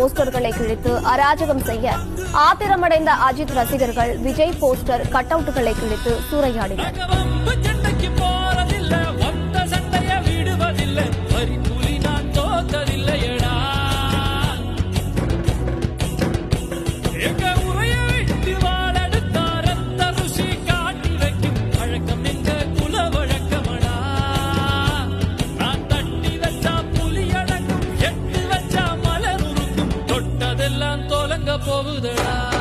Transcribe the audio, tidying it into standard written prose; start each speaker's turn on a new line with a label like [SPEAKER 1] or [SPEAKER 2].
[SPEAKER 1] போஸ்டர்களை கிழித்து அராஜகம் செய்ய ஆத்திரமடைந்த அஜித் ரசிகர்கள் விஜய் போஸ்டர் கட் அவுட்டுகளை கிழித்து சூறையாடினர்.
[SPEAKER 2] போகுதடா